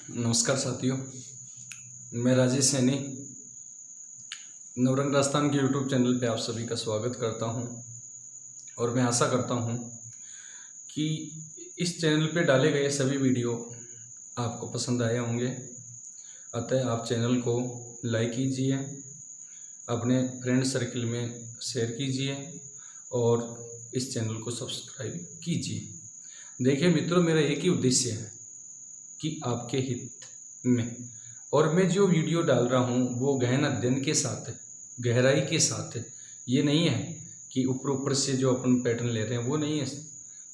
नमस्कार साथियों, मैं राजेश सैनी नवरंग राजस्थान के यूट्यूब चैनल पे आप सभी का स्वागत करता हूं और मैं आशा करता हूं कि इस चैनल पे डाले गए सभी वीडियो आपको पसंद आए होंगे। अतः आप चैनल को लाइक कीजिए, अपने फ्रेंड सर्किल में शेयर कीजिए और इस चैनल को सब्सक्राइब कीजिए। देखिए मित्रों, मेरा एक ही उद्देश्य है कि आपके हित में, और मैं जो वीडियो डाल रहा हूँ वो गहन अध्ययन के साथ है, गहराई के साथ है। ये नहीं है कि ऊपर से जो अपन पैटर्न ले रहे हैं वो नहीं है।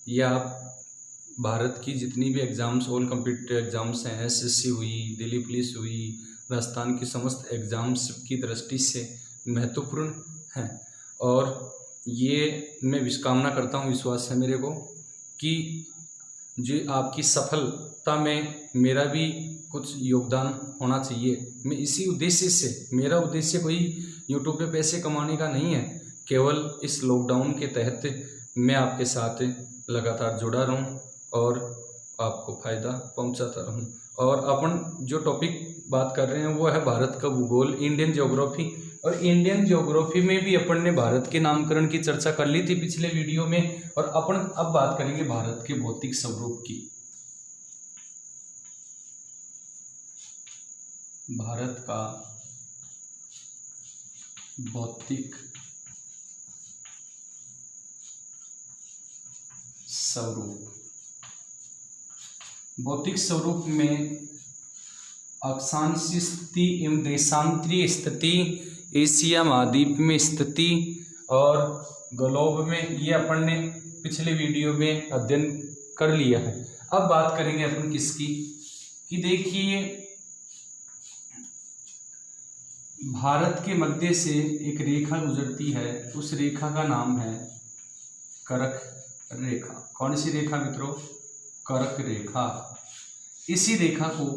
ये आप भारत की जितनी भी एग्ज़ाम्स, ऑल कॉम्पिटिटिव एग्ज़ाम्स हैं, एसएससी हुई, दिल्ली पुलिस हुई, राजस्थान की समस्त एग्ज़ाम्स की दृष्टि से महत्वपूर्ण हैं। और ये मैं कामना करता हूँ, विश्वास है मेरे को कि जो आपकी सफलता में मेरा भी कुछ योगदान होना चाहिए। मैं इसी उद्देश्य से, मेरा उद्देश्य कोई यूट्यूब पे पैसे कमाने का नहीं है, केवल इस लॉकडाउन के तहत मैं आपके साथ लगातार जुड़ा रहूं और आपको फ़ायदा पहुंचाता रहूं। और अपन जो टॉपिक बात कर रहे हैं वो है भारत का भूगोल, इंडियन ज्योग्राफी। और इंडियन ज्योग्राफी में भी अपन ने भारत के नामकरण की चर्चा कर ली थी पिछले वीडियो में, और अपन अब बात करेंगे भारत के भौतिक स्वरूप की। भारत का भौतिक स्वरूप, भौतिक स्वरूप में अक्षांशीय स्थिति एवं देशांतरीय स्थिति, एशिया महाद्वीप में स्थिति और ग्लोब में, ये अपन ने पिछले वीडियो में अध्ययन कर लिया है। अब बात करेंगे अपन किसकी, कि देखिए भारत के मध्य से एक रेखा गुजरती है, उस रेखा का नाम है कर्क रेखा। कौन सी रेखा मित्रों? कर्क रेखा। इसी रेखा को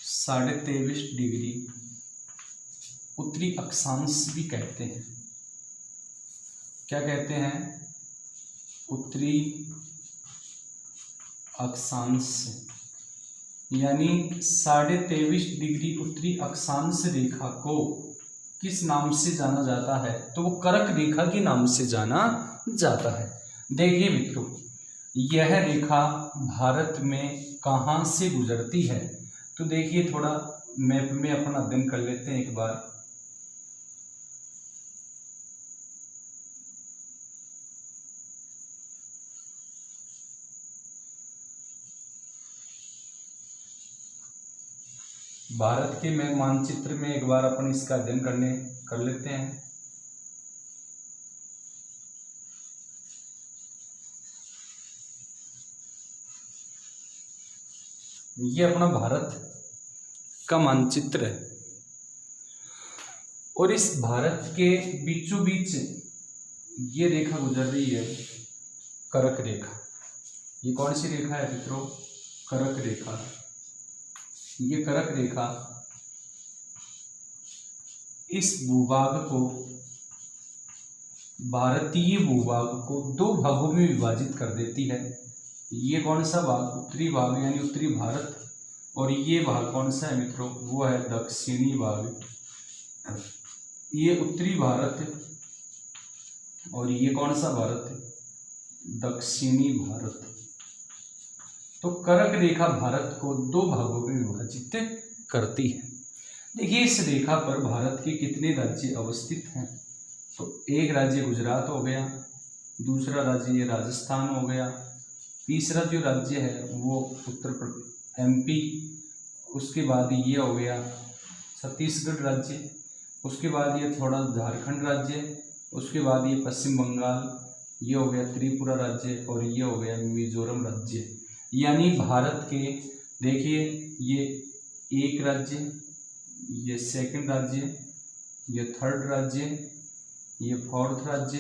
23.5 डिग्री उत्तरी अक्षांश भी कहते हैं। क्या कहते हैं? उत्तरी अक्षांश, यानी 23.5 डिग्री उत्तरी अक्षांश रेखा को किस नाम से जाना जाता है? तो वो कर्क रेखा के नाम से जाना जाता है। देखिए मित्रों, यह रेखा भारत में कहाँ से गुजरती है? तो देखिए, थोड़ा मैप में अपन अध्ययन कर लेते हैं एक बार। भारत के मैं मानचित्र में एक बार अपन इसका अध्ययन कर लेते हैं। ये अपना भारत का मानचित्र है और इस भारत के बीचों बीच ये रेखा गुजर रही है, कर्क रेखा। ये कौन सी रेखा है मित्रों? कर्क रेखा। ये कर्क रेखा इस भूभाग को, भारतीय भूभाग को दो भागों में विभाजित कर देती है। ये कौन सा भाग? उत्तरी भाग यानी उत्तरी भारत, और ये भाग कौन सा है मित्रों? वो है दक्षिणी भाग। ये उत्तरी भारत और ये कौन सा भारत? दक्षिणी भारत। तो कर्क रेखा भारत को दो भागों में विभाजित करती है। देखिए, इस रेखा पर भारत के कितने राज्य अवस्थित हैं? तो एक राज्य गुजरात हो गया, दूसरा राज्य ये राजस्थान हो गया, तीसरा जो राज्य है वो उत्तर प्रदेश एमपी, उसके बाद ये हो गया छत्तीसगढ़ राज्य, उसके बाद ये थोड़ा झारखंड राज्य, उसके बाद ये पश्चिम बंगाल, ये हो गया त्रिपुरा राज्य और ये हो गया मिजोरम राज्य। यानी भारत के, देखिए, ये एक राज्य, ये सेकंड राज्य, ये थर्ड राज्य, ये फोर्थ राज्य,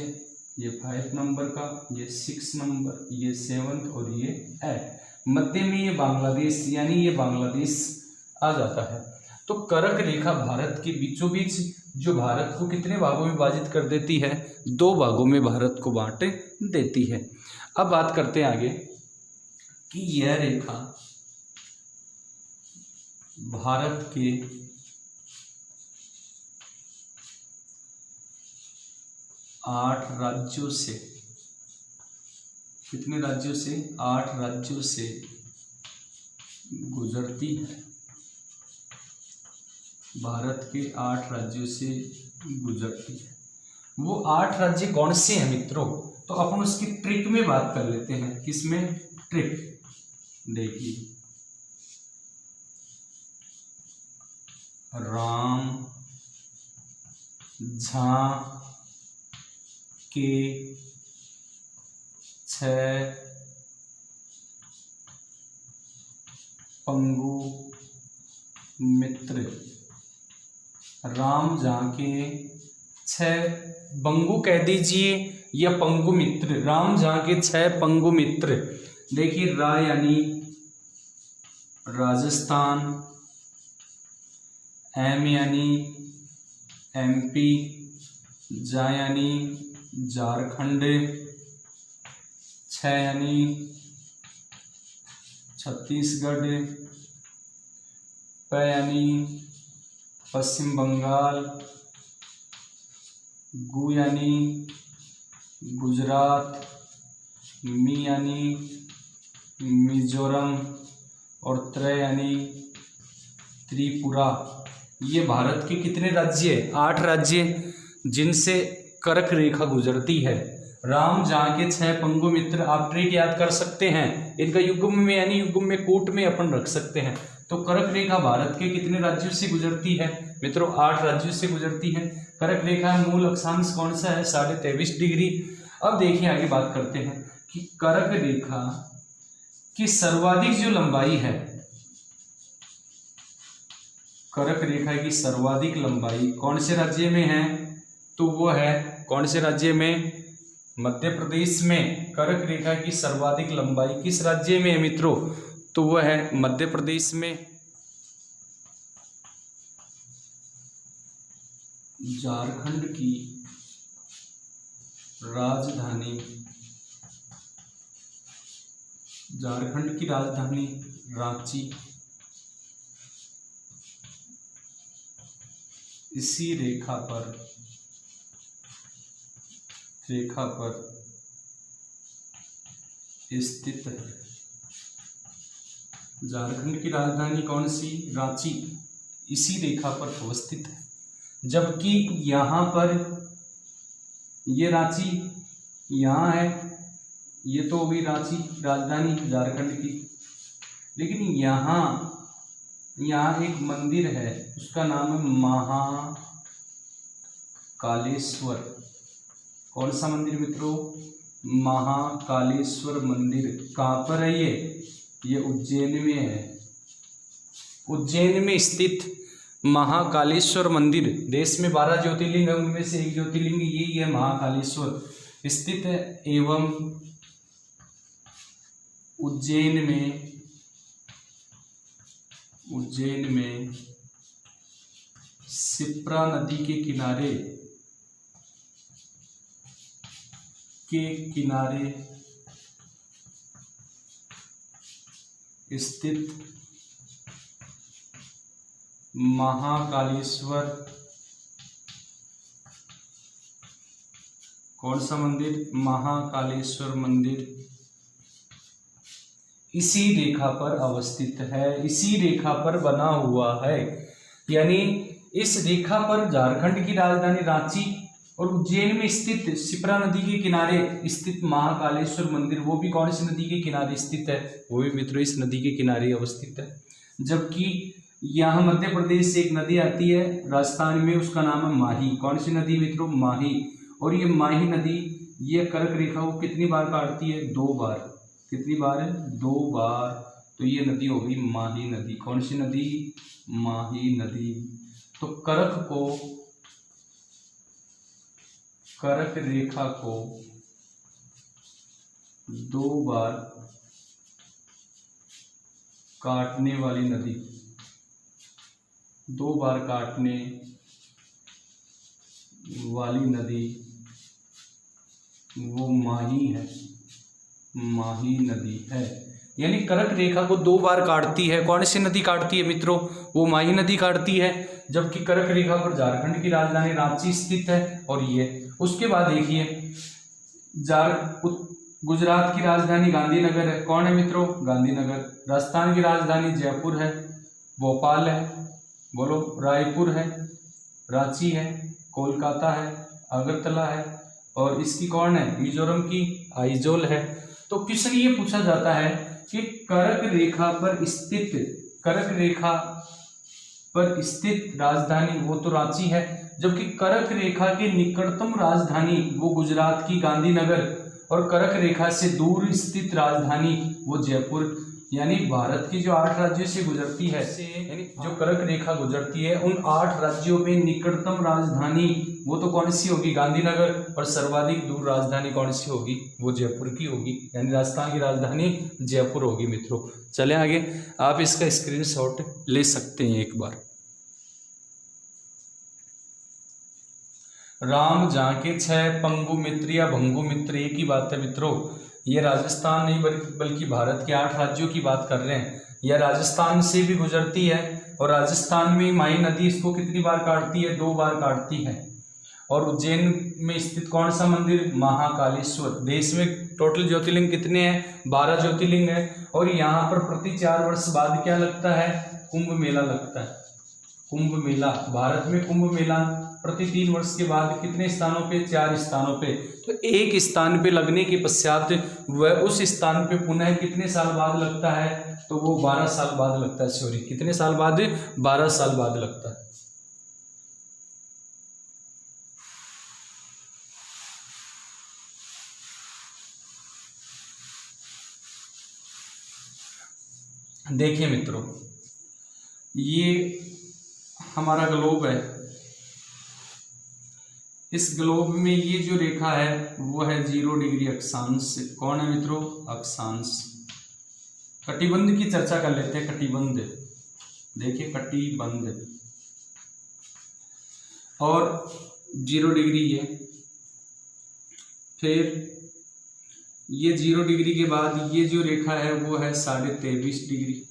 ये 5 नंबर का, ये 6 नंबर, ये 7 और ये 8, मध्य में ये बांग्लादेश, यानी ये बांग्लादेश आ जाता है। तो कर्क रेखा भारत के बीचों बीच, जो भारत को कितने भागों में विभाजित कर देती है? दो भागों में भारत को बांट देती है। अब बात करते हैं आगे कि यह रेखा भारत के 8 राज्यों से, कितने राज्यों से? 8 राज्यों से गुजरती है। भारत के 8 राज्यों से गुजरती है। वो 8 राज्य कौन से हैं मित्रों? तो अपन उसकी ट्रिक में बात कर लेते हैं। किसमें? ट्रिक। देखिए, राम झांके 6 पंगु मित्र। राम झांके 6 बंगु कह दीजिए या पंगु मित्र। राम झांके 6 पंगु मित्र। देखिए, रा यानी राजस्थान, एम यानी एमपी, जा यानी झारखंड, 6 यानी छत्तीसगढ़, प यानी पश्चिम बंगाल, गु यानी गुजरात, मी यानी मिजोरम और त्र यानी त्रिपुरा। ये भारत के कितने राज्य है? 8 राज्य जिनसे कर्क रेखा गुजरती है। राम झांके 6 पंगु मित्र। आप ट्रिक याद कर सकते हैं। इनका युग्म में यानी युग्म में कूट में अपन रख सकते हैं। तो कर्क रेखा भारत के कितने राज्यों से गुजरती है मित्रों? 8 राज्यों से गुजरती है। कर्क रेखा मूल अक्षांश कौन सा है? 23.5 डिग्री। अब देखिए, आगे बात करते हैं कि कर्क रेखा की सर्वाधिक जो लंबाई है, कर्क रेखा की सर्वाधिक लंबाई कौन से राज्य में है? तो वो है कौन से राज्य में? मध्य प्रदेश में। कर्क रेखा की सर्वाधिक लंबाई किस राज्य में है मित्रों? तो वो है मध्य प्रदेश में। झारखंड की राजधानी, झारखंड की राजधानी रांची। इसी रेखा पर स्थित है। झारखंड की राजधानी कौन सी? रांची। इसी रेखा पर अवस्थित है। जबकि यहाँ पर ये रांची यहाँ है, ये तो होगी रांची राजधानी झारखंड की। लेकिन यहाँ एक मंदिर है, उसका नाम है महाकालेश्वर। कौन सा मंदिर मित्रों? महाकालेश्वर मंदिर। कहाँ पर है ये उज्जैन में है। उज्जैन में स्थित महाकालेश्वर मंदिर, देश में 12 ज्योतिर्लिंग है, उनमें से एक ज्योतिर्लिंग यही है, महाकालेश्वर स्थित है। एवं उज्जैन में शिप्रा नदी के किनारे स्थित महाकालेश्वर, कौन सा मंदिर? महाकालेश्वर मंदिर इसी रेखा पर अवस्थित है, इसी रेखा पर बना हुआ है। यानी इस रेखा पर झारखंड की राजधानी रांची और उज्जैन में स्थित शिप्रा नदी के किनारे स्थित महाकालेश्वर मंदिर, वो भी कौन सी नदी के किनारे स्थित है? वो भी मित्रों इस नदी के किनारे अवस्थित है। जबकि यहाँ मध्य प्रदेश से एक नदी आती है राजस्थान में, उसका नाम है माही। कौन सी नदी मित्रों? माही। और ये माही नदी ये कर्क रेखा को कितनी बार काटती है? 2 बार। कितनी बार है? 2 बार। तो ये नदी होगी माही नदी। कौन सी नदी? माही नदी। तो कर्क रेखा को 2 बार काटने वाली नदी, 2 बार काटने वाली नदी वो माही है। माही नदी है। यानी कर्क रेखा को 2 बार काटती है। कौन सी नदी काटती है मित्रों? वो माही नदी काटती है। जबकि कर्क रेखा पर झारखंड की राजधानी रांची स्थित है। और ये उसके बाद देखिए गुजरात की राजधानी गांधीनगर है। कौन है मित्रों? गांधीनगर। राजस्थान की राजधानी जयपुर है। भोपाल है, बोलो, रायपुर है, रांची है, कोलकाता है, अगरतला है। और इसकी कौन है? मिजोरम की आइजोल है। तो क्वेश्चन ये पूछा जाता है कि कर्क रेखा पर स्थित राजधानी वो तो रांची है, जबकि कर्क रेखा के निकटतम राजधानी वो गुजरात की गांधीनगर और कर्क रेखा से दूर स्थित राजधानी वो जयपुर। यानी भारत की जो 8 राज्यों से गुजरती है, यानी जो कर्क रेखा गुजरती है, उन 8 राज्यों में निकटतम राजधानी वो तो कौन सी होगी? गांधीनगर। और सर्वाधिक दूर राजधानी कौन सी होगी? वो जयपुर की होगी। यानी राजस्थान की राजधानी जयपुर होगी मित्रों। चले आगे, आप इसका स्क्रीनशॉट ले सकते हैं एक बार। राम जाके 6 पंगु मित्र या भंगु मित्र, एक ही बात है मित्रों। ये राजस्थान नहीं बल्कि भारत के 8 राज्यों की बात कर रहे हैं। यह राजस्थान से भी गुजरती है और राजस्थान में माही नदी इसको कितनी बार काटती है? 2 बार काटती है। और उज्जैन में स्थित कौन सा मंदिर? महाकालेश्वर। देश में टोटल ज्योतिर्लिंग कितने हैं? 12 ज्योतिर्लिंग है। और यहाँ पर प्रति 4 वर्ष बाद क्या लगता है? कुंभ मेला लगता है। कुंभ मेला, भारत में कुंभ मेला प्रति 3 वर्ष के बाद कितने स्थानों पे? 4 स्थानों पे। तो एक स्थान पे लगने के पश्चात वह उस स्थान पे पुनः कितने साल बाद लगता है? तो वो 12 साल बाद लगता है। सॉरी, कितने साल बाद? 12 साल बाद लगता है। देखिए मित्रों, ये हमारा ग्लोब है। इस ग्लोब में ये जो रेखा है वो है 0 डिग्री अक्षांश। कौन है मित्रों? अक्षांश। कटिबंध की चर्चा कर लेते हैं। कटिबंध, देखिए कटिबंध, और 0 डिग्री ये। फिर ये 0 डिग्री के बाद ये जो रेखा है वो है 23.5 डिग्री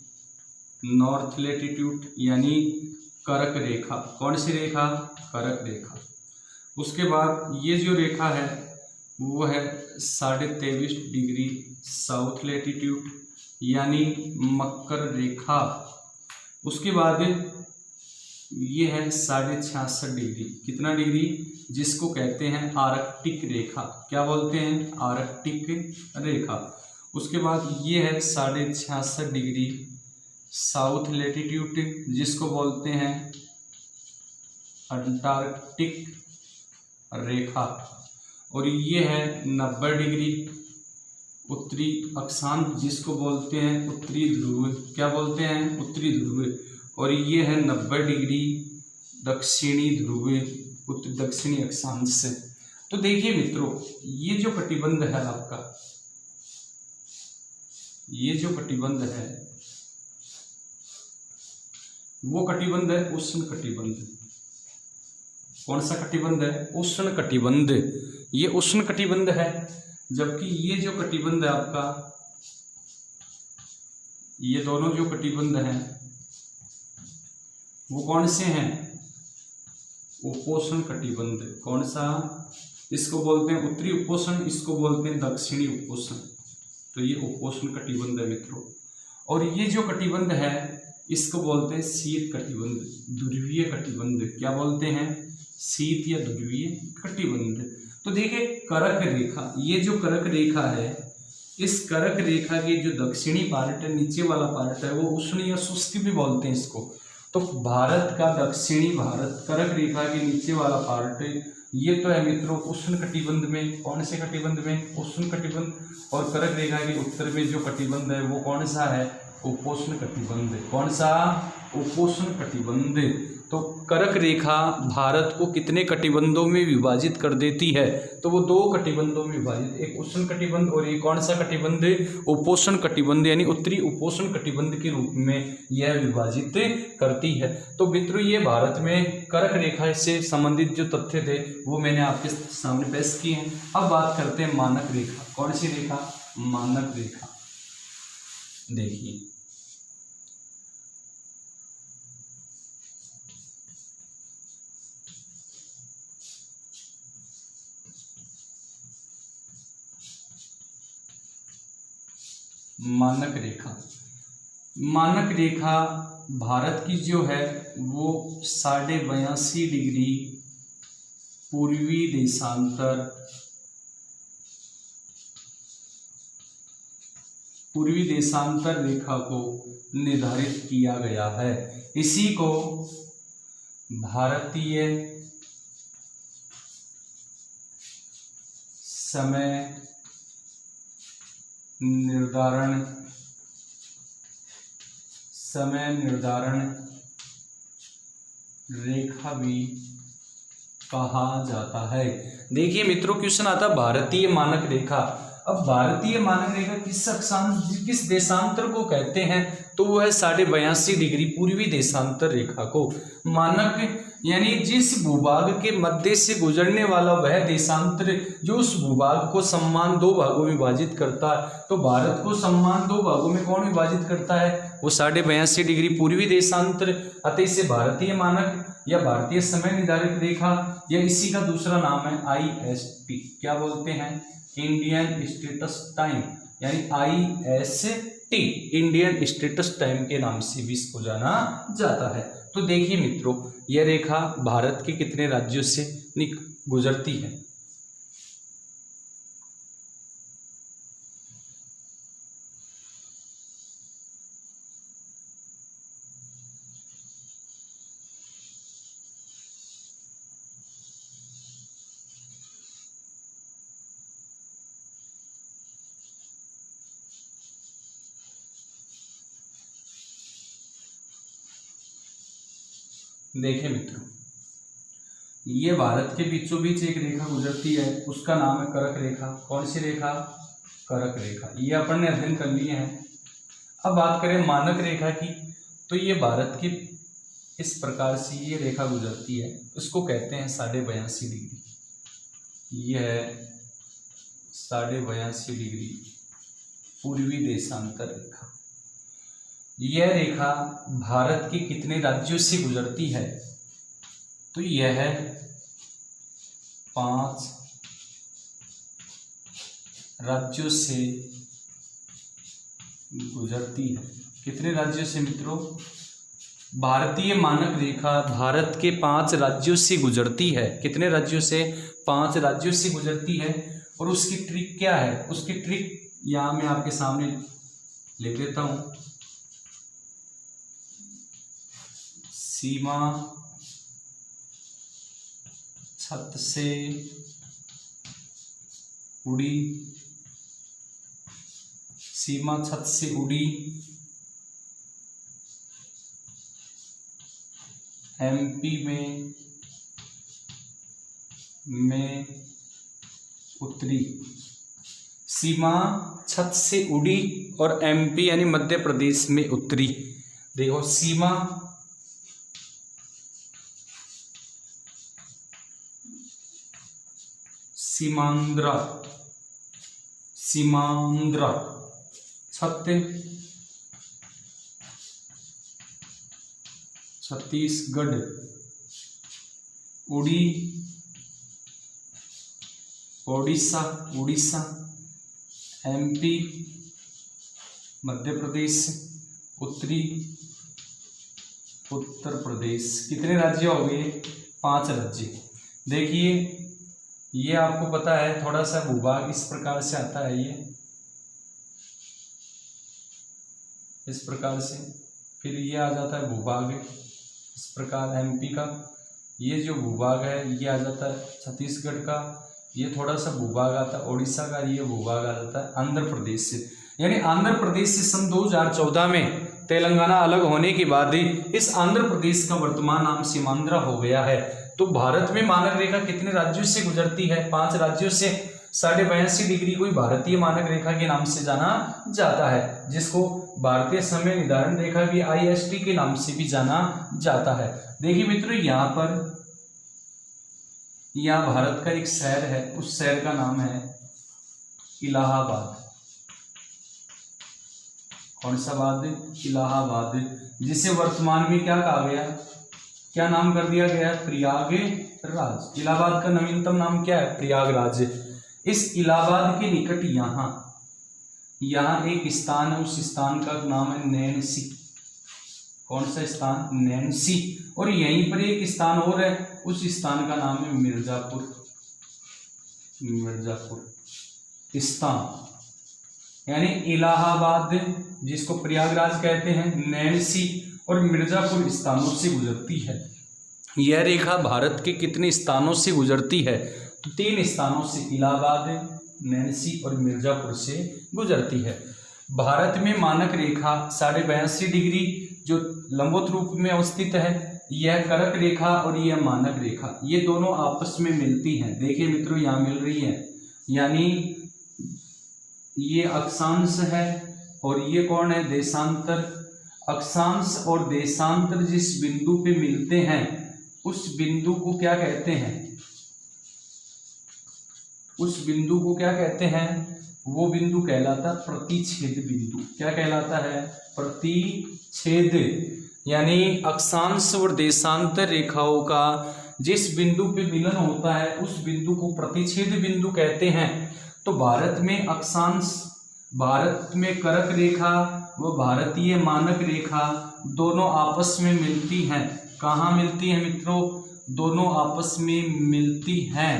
नॉर्थ लेटीट्यूड, यानी कर्क रेखा। कौन सी रेखा? कर्क रेखा। उसके बाद ये जो रेखा है वो है 23.5 डिग्री साउथ लेटीट्यूड, यानी मकर रेखा। उसके बाद ये है 66.5 डिग्री। कितना डिग्री? जिसको कहते हैं आर्कटिक रेखा। क्या बोलते हैं? आर्कटिक रेखा। उसके बाद ये है 66.5 डिग्री साउथ लेटीट्यूड, जिसको बोलते हैं अंटार्कटिक रेखा। और ये है 90 डिग्री उत्तरी अक्षांश, जिसको बोलते हैं उत्तरी ध्रुव। क्या बोलते हैं? उत्तरी ध्रुव। और ये है 90 डिग्री दक्षिणी ध्रुव, उत्तर दक्षिणी अक्षांश से। तो देखिए मित्रों, ये जो कटिबंध है आपका, ये जो कटिबंध है वो कटिबंध है उष्ण कटिबंध। कौन सा कटिबंध है? उष्ण कटिबंध। ये उष्ण कटिबंध है। जबकि ये जो कटिबंध है आपका, ये दोनों जो कटिबंध हैं वो कौन से हैं? उपोष्ण कटिबंध। कौन सा? इसको बोलते हैं उत्तरी उपोष्ण, इसको बोलते हैं दक्षिणी उपोष्ण। तो ये उपोष्ण कटिबंध है मित्रों। और ये जो कटिबंध है इसको बोलते हैं शीत कटिबंध, ध्रुवीय कटिबंध। क्या बोलते हैं? शीत या ध्रुवीय कटिबंध। तो देखिए कर्क रेखा, ये जो कर्क रेखा है, इस कर्क रेखा के जो दक्षिणी पार्ट है, नीचे वाला पार्ट है, वो उष्ण या शुष्क भी बोलते हैं इसको। तो भारत का दक्षिणी भारत कर्क रेखा के नीचे वाला पार्ट ये तो है मित्रों उष्ण कटिबंध में। कौन से कटिबंध में? उष्ण कटिबंध। और कर्क रेखा के उत्तर में जो कटिबंध है वो कौन सा है? उपोष्ण कटिबंध। कौन सा? उपोष्ण कटिबंध। तो कर्क रेखा भारत को कितने कटिबंधों में विभाजित कर देती है? तो वो 2 कटिबंधों में विभाजित, एक उष्ण कटिबंध और एक कौन सा कटिबंध? उपोष्ण कटिबंध, यानी उत्तरी उपोष्ण कटिबंध के रूप में यह विभाजित करती है। तो मित्रों, ये भारत में कर्क रेखा से संबंधित जो तथ्य थे वो मैंने आपके सामने पेश किए हैं। अब बात करते हैं मानक रेखा। कौन सी रेखा? मानक रेखा। देखिए मानक रेखा, मानक रेखा भारत की जो है वो 82.5 डिग्री पूर्वी देशांतर रेखा को निर्धारित किया गया है। इसी को भारतीय समय निर्धारण रेखा भी कहा जाता है। देखिए मित्रों, क्वेश्चन आता है भारतीय मानक रेखा। अब भारतीय मानक रेखा किस देशांतर को कहते हैं, तो वो है 82.5 डिग्री पूर्वी देशांतर रेखा को। मानक यानी जिस भूभाग के मध्य से गुजरने वाला वह देशांतर जो उस भूभाग को समान दो भागों में विभाजित करता है। तो भारत को समान दो भागों में कौन विभाजित करता है, वो 82.5 डिग्री पूर्वी देशांतर। अतः इसे भारतीय मानक या भारतीय समय निर्धारित रेखा या इसी का दूसरा नाम है IST, क्या बोलते हैं, इंडियन स्टेटस टाइम, यानी IST, इंडियन स्टेटस टाइम के नाम से भी इसको जाना जाता है। तो देखिए मित्रों, यह रेखा भारत के कितने राज्यों से गुजरती है। देखिए मित्रों, ये भारत के बीचों बीच एक रेखा गुजरती है, उसका नाम है करक रेखा। कौन सी रेखा, करक रेखा। ये अपन ने अध्ययन कर लिए हैं। अब बात करें मानक रेखा की, तो ये भारत की इस प्रकार से ये रेखा गुजरती है, उसको कहते हैं 82.5 डिग्री। यह है 82.5 डिग्री पूर्वी देशांतर रेखा। यह रेखा भारत के कितने राज्यों से गुजरती है, तो यह है 5 राज्यों से गुजरती है। कितने राज्यों से मित्रों, भारतीय मानक रेखा भारत के 5 राज्यों से गुजरती है। कितने राज्यों से, 5 राज्यों से गुजरती है। और उसकी ट्रिक क्या है, उसकी ट्रिक यहां मैं आपके सामने लिख देता हूं। सीमा छत से उड़ी, सीमा छत से उड़ी, MP में उतरी। सीमा छत से उड़ी और MP यानी मध्य प्रदेश में उतरी। देखो सीमा सीमांध्र, सीमांध्र छत्तीसगढ़, उड़ी ओडिशा, उड़ीसा, MP मध्य प्रदेश, उत्तरी उत्तर प्रदेश। कितने राज्य हो गए, 5 राज्य। देखिए ये आपको पता है, थोड़ा सा भूभाग इस प्रकार से आता है, ये इस प्रकार से, फिर ये आ जाता है भूभाग इस प्रकार MP का। ये जो भूभाग है ये आ जाता है छत्तीसगढ़ का, ये थोड़ा सा भूभाग आता है ओडिशा का, ये भूभाग आ जाता है आंध्र प्रदेश से। यानी आंध्र प्रदेश से सन 2014 में तेलंगाना अलग होने के बाद ही इस आंध्र प्रदेश का वर्तमान नाम सीमांध्र हो गया है। तो भारत में मानक रेखा कितने राज्यों से गुजरती है, 5 राज्यों से। 82.5 डिग्री को भारतीय मानक रेखा के नाम से जाना जाता है, जिसको भारतीय समय निर्धारण रेखा भी IST के नाम से भी जाना जाता है। देखिए मित्रों, यहाँ भारत का एक शहर है, उस शहर का नाम है इलाहाबाद। कौन सा बाद? इलाहाबाद, जिसे वर्तमान में क्या कहा गया, क्या नाम कर दिया गया? प्रयागराज। इलाहाबाद का नवीनतम नाम क्या है? प्रयागराज। इस इलाहाबाद के निकट यहाँ एक स्थान है, उस स्थान का नाम है नैनसी। कौन सा स्थान? नैनसी। और यहीं पर एक स्थान और है, उस स्थान का नाम है मिर्जापुर स्थान। यानी इलाहाबाद, जिसको प्रयागराज कहते हैं, नैनसी और मिर्जापुर स्थानों से गुजरती है। यह रेखा भारत के कितने स्थानों से गुजरती है? तो 3 स्थानों से, इलाहाबाद, नैनसी और मिर्जापुर से गुजरती है। भारत में मानक रेखा 82.5 डिग्री जो लंबवत रूप में अवस्थित है, यह कर्क रेखा और यह मानक रेखा, ये दोनों आपस में मिलती हैं। देखिए मित्रों, यहाँ मिल रही है, यानी ये अक्षांश है और ये कौन है? देशांतर। अक्षांश और देशांतर जिस बिंदु पे मिलते हैं, उस बिंदु को क्या कहते हैं? उस बिंदु को क्या कहते हैं? वो बिंदु कहलाता है प्रतिच्छेद बिंदु। क्या कहलाता है? प्रतिच्छेद। यानी अक्षांश और देशांतर रेखाओं का जिस बिंदु पे मिलन होता है, उस बिंदु को प्रतिच्छेद बिंदु कहते हैं। तो भारत में अक्षांश, भारत में कर्क रेखा व भारतीय मानक रेखा दोनों आपस में मिलती हैं। कहाँ मिलती हैं मित्रों? दोनों आपस में मिलती हैं।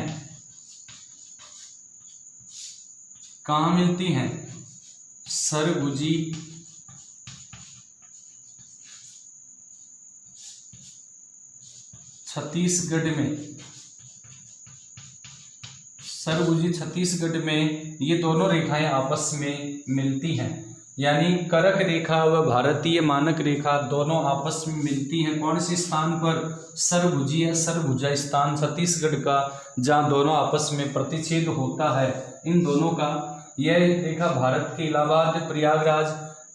कहाँ मिलती हैं? सरगुजी छत्तीसगढ़ में। सरगुजी छत्तीसगढ़ में ये दोनों रेखाएं आपस में मिलती हैं। यानी कर्क रेखा व भारतीय मानक रेखा दोनों आपस में मिलती हैं। कौन से स्थान पर? सरगुजी या सरगुजा स्थान छत्तीसगढ़ का, जहाँ दोनों आपस में प्रतिच्छेद होता है इन दोनों का। यह रेखा भारत के इलाहाबाद,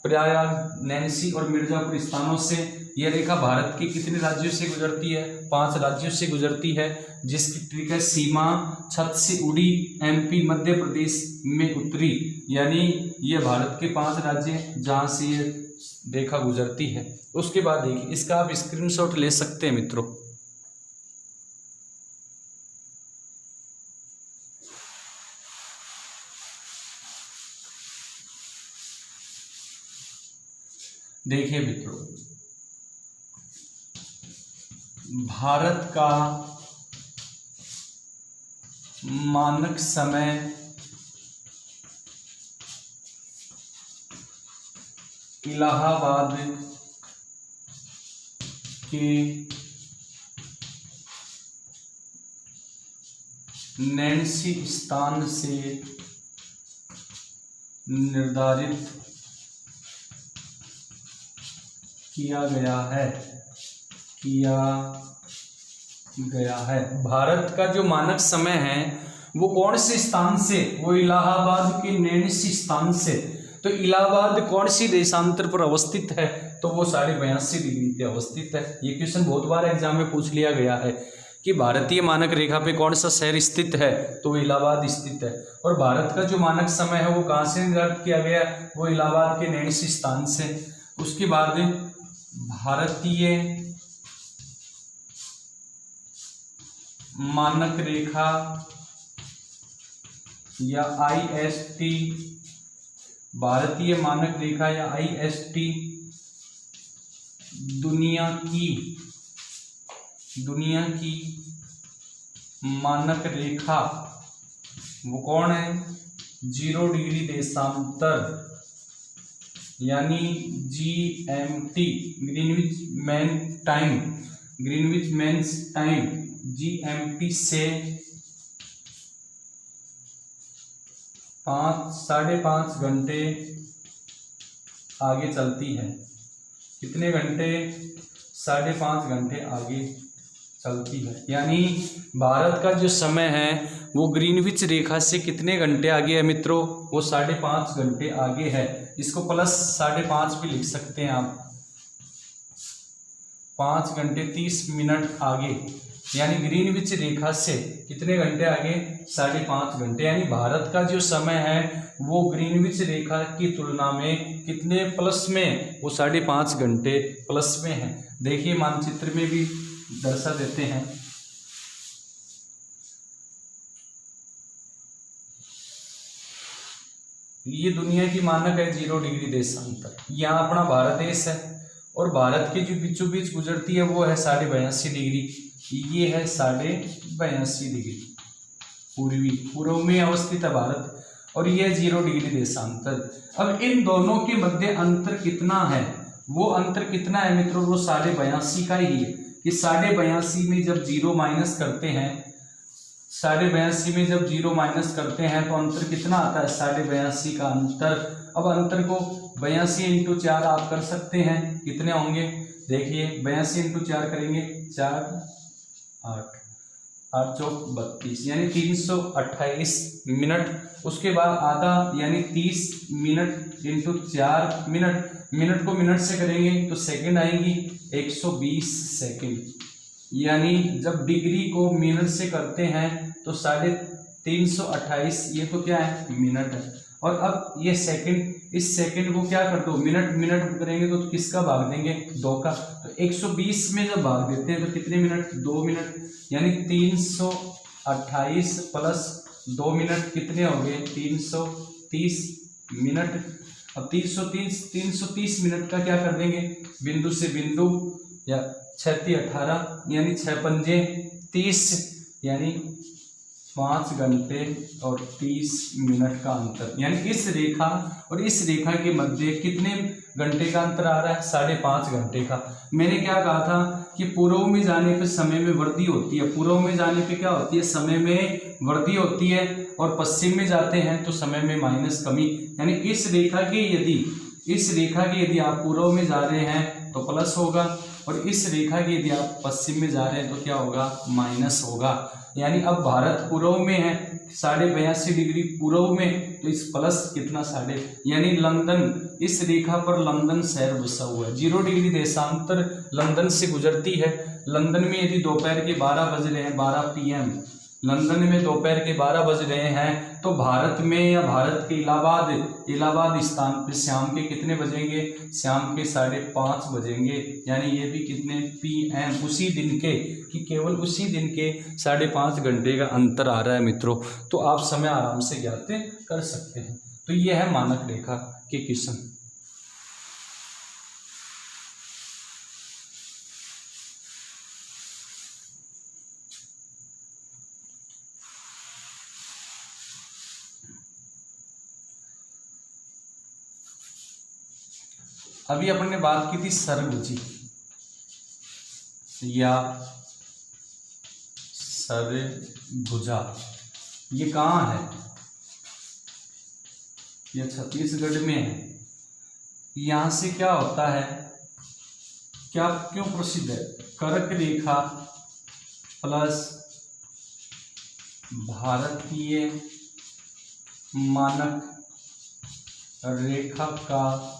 प्रयाग, नैनसी और मिर्जापुर स्थानों से, यह रेखा भारत के कितने राज्यों से गुजरती है? 5 राज्यों से गुजरती है, जिसकी सीमा छत से उड़ी, एमपी मध्य प्रदेश में उतरी। यानी ये भारत के 5 राज्य जहाँ से ये रेखा गुजरती है। उसके बाद देखिए, इसका आप स्क्रीनशॉट ले सकते हैं मित्रों। देखिए मित्रों, भारत का मानक समय इलाहाबाद के नैनसी स्थान से निर्धारित किया गया है। भारत का जो मानक समय है वो कौन से स्थान से? वो इलाहाबाद के नैनसी स्थान से। तो इलाहाबाद कौन सी देशांतर पर अवस्थित है? तो वो 82.5 डिग्री पे अवस्थित है। ये क्वेश्चन बहुत बार एग्जाम में पूछ लिया गया है कि भारतीय मानक रेखा पे कौन सा शहर स्थित है? तो वो इलाहाबाद स्थित है। और भारत का जो मानक समय है वो कहाँ से निर्धारित किया गया? वो इलाहाबाद के नैनसी स्थान से। उसके बाद भारतीय मानक रेखा या IST, भारतीय मानक रेखा या IST दुनिया की मानक रेखा वो कौन है? 0 डिग्री देशांतर, यानी GMT, Greenwich main time GMT से 5.5 घंटे आगे चलती है। कितने घंटे? 5.5 घंटे आगे चलती है। यानी भारत का जो समय है वो ग्रीनविच रेखा से कितने घंटे आगे है मित्रों? वो 5.5 घंटे आगे है। इसको प्लस 5.5 भी लिख सकते हैं आप, 5 घंटे 30 मिनट आगे। यानी ग्रीनविच रेखा से कितने घंटे आगे, 5.5 घंटे। यानी भारत का जो समय है वो ग्रीनविच रेखा की तुलना में कितने प्लस में, वो 5.5 घंटे प्लस में है। देखिए मानचित्र में भी दर्शा देते हैं। ये दुनिया की मानक है 0 डिग्री देशांतर। यहाँ अपना भारत देश है और भारत के जो बीचों बीच गुजरती है वो है 82.5 डिग्री। ये है 82.5 डिग्री पूर्व में अवस्थित है भारत, और ये 0 डिग्री देशांतर। अब इन दोनों के मध्य अंतर कितना है, वो अंतर कितना है मित्रों, वो 82.5 का ही है। कि 82.5 में जब 0 माइनस करते हैं, 82.5 में जब 0 माइनस करते हैं तो अंतर कितना आता है, 82.5 का अंतर। अब अंतर को 82 × 4 आप कर सकते हैं, कितने होंगे, देखिए 82 × 4 करेंगे, 4 8 8 चौक 32, यानी 328 मिनट। उसके बाद आधा यानी 30 मिनट × 4 मिनट, मिनट को मिनट से करेंगे तो सेकंड आएंगी 120 सेकंड। यानी जब डिग्री को मिनट से करते हैं तो 328, ये तो क्या है, मिनट है। और अब ये सेकंड, इस सेकंड को क्या कर दो, मिनट करेंगे तो किसका भाग देंगे, 2 का। तो 120 में जब भाग देते हैं तो कितने मिनट, 2 मिनट। यानी 328 + 2 मिनट कितने हो गए, 330 मिनट। अब 330 मिनट का क्या कर देंगे, बिंदु से बिंदु, या 6 × 18 यानी 6 पंजे 30, यानी 5 घंटे और 30 मिनट का अंतर। यानी इस रेखा और इस रेखा के मध्य कितने घंटे का अंतर आ रहा है, 5.5 घंटे का। मैंने क्या कहा था कि पूर्व में जाने पे समय में वृद्धि होती है, पूर्व में जाने पे क्या होती है, समय में वृद्धि होती है, और पश्चिम में जाते हैं तो समय में माइनस कमी। यानी इस रेखा के यदि आप पूर्व में जा रहे हैं तो प्लस होगा, और इस रेखा के यदि आप पश्चिम में जा रहे हैं तो क्या होगा, माइनस होगा। यानी अब भारत पूर्व में है 82.5 डिग्री पूर्व में, तो इस प्लस कितना, यानी लंदन, इस रेखा पर लंदन शहर बसा हुआ है। 0 डिग्री देशांतर लंदन से गुजरती है। लंदन में यदि दोपहर के 12 बज रहे हैं, 12 PM, लंदन में दोपहर के 12 बज रहे हैं, तो भारत में या भारत के इलाहाबाद स्थान पे शाम के कितने बजेंगे, शाम के 5:30 बजेंगे। यानी ये भी कितने, PM, उसी दिन के, कि केवल उसी दिन के 5.5 घंटे का अंतर आ रहा है मित्रों। तो आप समय आराम से ज्ञात कर सकते हैं। तो ये है मानक रेखा के क्वेश्चन। अभी अपन ने बात की थी सरभुजी या सरभुजा, ये कहाँ है, ये छत्तीसगढ़ में है। यहाँ से क्या होता है, क्या क्यों प्रसिद्ध है, कर्क रेखा प्लस भारतीय मानक रेखा का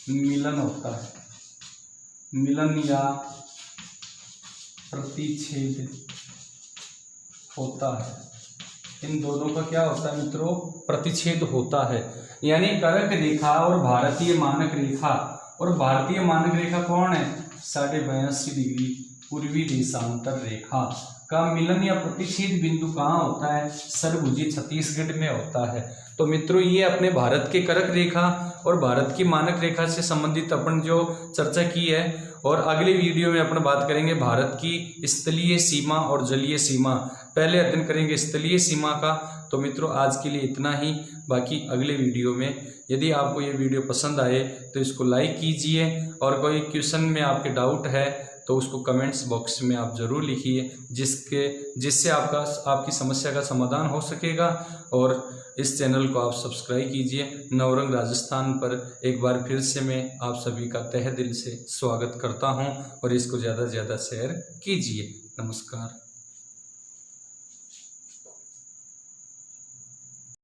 मिलन होता है, मिलन या प्रतिच्छेद होता है। इन दोनों का क्या होता है मित्रों, प्रतिच्छेद होता है। यानी कर्क रेखा और भारतीय मानक रेखा, और भारतीय मानक रेखा कौन है, 82.5 डिग्री पूर्वी देशांतर रेखा का मिलन या प्रतिच्छेद बिंदु कहाँ होता है, सरभुजी छत्तीसगढ़ में होता है। तो मित्रों ये अपने भारत के कर्क रेखा और भारत की मानक रेखा से संबंधित अपन जो चर्चा की है, और अगले वीडियो में अपन बात करेंगे भारत की स्थलीय सीमा और जलीय सीमा। पहले अध्ययन करेंगे स्थलीय सीमा का। तो मित्रों आज के लिए इतना ही, बाकी अगले वीडियो में। यदि आपको ये वीडियो पसंद आए तो इसको लाइक कीजिए, और कोई क्वेश्चन में आपके डाउट है तो उसको कमेंट्स बॉक्स में आप ज़रूर लिखिए, जिससे आपकी समस्या का समाधान हो सकेगा। और इस चैनल को आप सब्सक्राइब कीजिए। नवरंग राजस्थान पर एक बार फिर से मैं आप सभी का तहे दिल से स्वागत करता हूं, और इसको ज़्यादा से ज़्यादा शेयर कीजिए। नमस्कार।